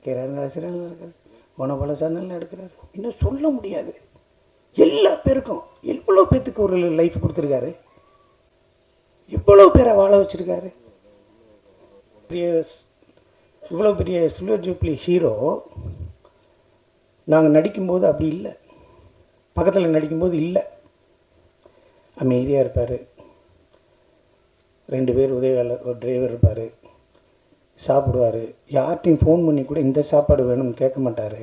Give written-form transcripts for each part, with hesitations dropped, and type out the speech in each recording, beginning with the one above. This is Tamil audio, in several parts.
கிரணராசி நல்லா இருக்காரு, மனோபலசார் நல்லா எடுக்கிறாரு. இன்னும் சொல்ல முடியாது. எல்லா பேருக்கும் எவ்வளோ பேர்த்துக்கு ஒரு லைஃப் கொடுத்துருக்காரு, இவ்வளோ பேரை வாழ வச்சுருக்காரு. இவ்வளோ பெரிய சில்வர் ஜூப்ளி ஹீரோ நாங்கள் நடிக்கும்போது அப்படி இல்லை, பக்கத்தில் நடிக்கும்போது இல்லை. அமைதியாக இருப்பார். 2 பேர் உதவியாளர், ஒரு டிரைவர் இருப்பார். சாப்பிடுவார். யார்கிட்டையும் ஃபோன் பண்ணி கூட இந்த சாப்பாடு வேணும்னு கேட்க மாட்டார்.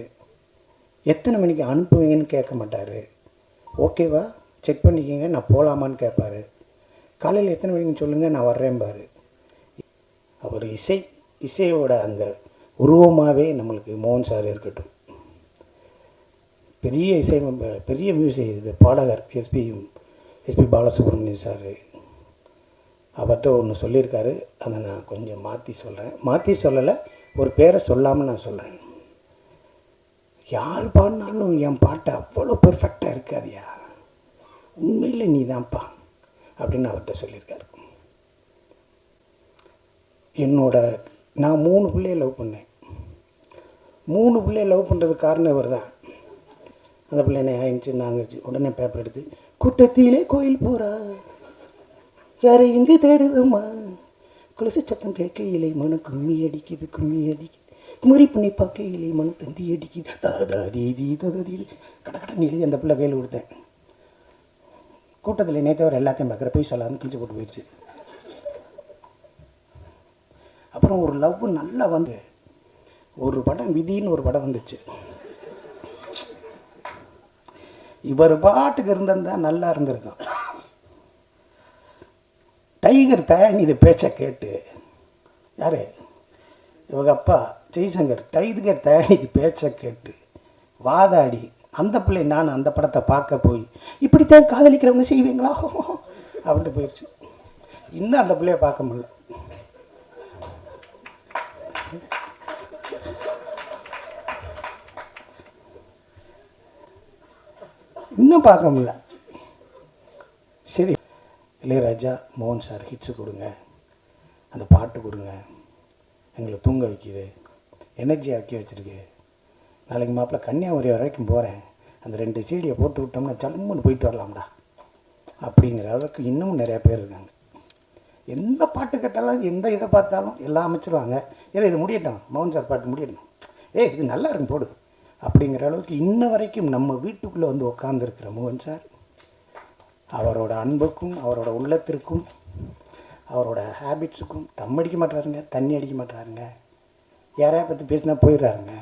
எத்தனை மணிக்கு அனுப்புவீங்கன்னு கேட்க மாட்டார். ஓகேவா, செக் பண்ணிக்கிங்க, நான் போகலாமான்னு கேட்பார். காலையில் எத்தனை மணிக்குன்னு சொல்லுங்கள், நான் வர்றேன்பார். அவர் இசையோட அந்த உருவமாகவே நம்மளுக்கு மோகன் சார் இருக்கட்டும். பெரிய மியூசிக் இது பாடகர் எஸ்பி பாலசுப்ரமணியம் சார். அவர்கிட்ட ஒன்று சொல்லியிருக்காரு, அதை நான் கொஞ்சம் மாற்றி சொல்லலை, ஒரு பேரை சொல்லாமல் நான் சொல்கிறேன். யார் பாடினாலும் என் பாட்டை அவ்வளோ பெர்ஃபெக்டாக இருக்காதியா, உண்மையில் நீ தான்ப்பா அப்படின்னு அவர்கிட்ட சொல்லியிருக்காரு. நான் 3 பிள்ளையை லவ் பண்ணேன். 3 பிள்ளையை லவ் பண்ணுறதுக்கு காரணம் இவர் தான். அந்த பிள்ளைனை ஆயிடுச்சு, நாங்கள் உடனே பேப்பர் எடுத்து, கூட்டத்திலே கோயில் போகிறா யாரை எங்கே தேடுதம்மா, குலசு சத்தம் கேட்கையிலே மனம் கும்மி அடிக்குது, குமரி பண்ணி பார்க்கையிலே மனம் தந்தி அடிக்குது, தாதா தீதி கடை எழுதி அந்த பிள்ளை கையில் கொடுத்தேன். கூட்டத்தில் நேற்றவர் எல்லாத்தையும் பார்க்குற போய் சொல்லாதுன்னு கிழிச்சு போட்டு போயிடுச்சு. அப்புறம் ஒரு லவ் நல்லா வந்து ஒரு படம் விதின்னு ஒரு படம் வந்துச்சு. இவர் பாட்டுக்கு இருந்திருந்தா நல்லா இருந்திருக்கும். டைகர் தயாநிதி பேச்சை கேட்டு, யார் இவங்க அப்பா ஜெய்சங்கர், டைகர் தயாநிதி பேச்சை கேட்டு வாதாடி அந்த பிள்ளை நான் அந்த படத்தை பார்க்க போய் இப்படித்தான் காதலிக்கிறவங்க செய்வீங்களா அப்படின்ட்டு போயிடுச்சு. இன்னும் அந்த பிள்ளைய பார்க்க முடியல. இன்னும் பார்க்க முடியல. சரி, இளையராஜா மோகன் சார் ஹிட்ஸு கொடுங்க, அந்த பாட்டு கொடுங்க, எங்களை தூங்க வைக்கிது, எனர்ஜி ஆக்கி வச்சுருக்கு. நாளைக்கு மாப்பிள்ள கன்னியாகுமரி வரைக்கும் போகிறேன், அந்த 2 சீடியை போட்டு விட்டோம்னா ஜம்முன்னு போயிட்டு வரலாம்டா அப்படிங்கிற அளவுக்கு இன்னமும் நிறையா பேர் இருக்காங்க. எந்த பாட்டு கேட்டாலும் எந்த இதை பார்த்தாலும் எல்லாம் அமைச்சிருவாங்க. ஏன்னா இது முடியட்டும், மோகன் சார் பாட்டு முடியட்டும், இது நல்லா இருக்கும் போடு அப்படிங்கிற அளவுக்கு இன்ன வரைக்கும் நம்ம வீட்டுக்குள்ளே வந்து உட்காந்துருக்கிற மோகன் சார், அவரோட அன்புக்கும் அவரோட உள்ளத்திற்கும் அவரோட ஹேபிட்ஸுக்கும் தம் அடிக்க மாட்டாருங்க, தண்ணி அடிக்க மாட்டாருங்க, யாரையா பற்றி பேசினா போயிடுறாருங்க.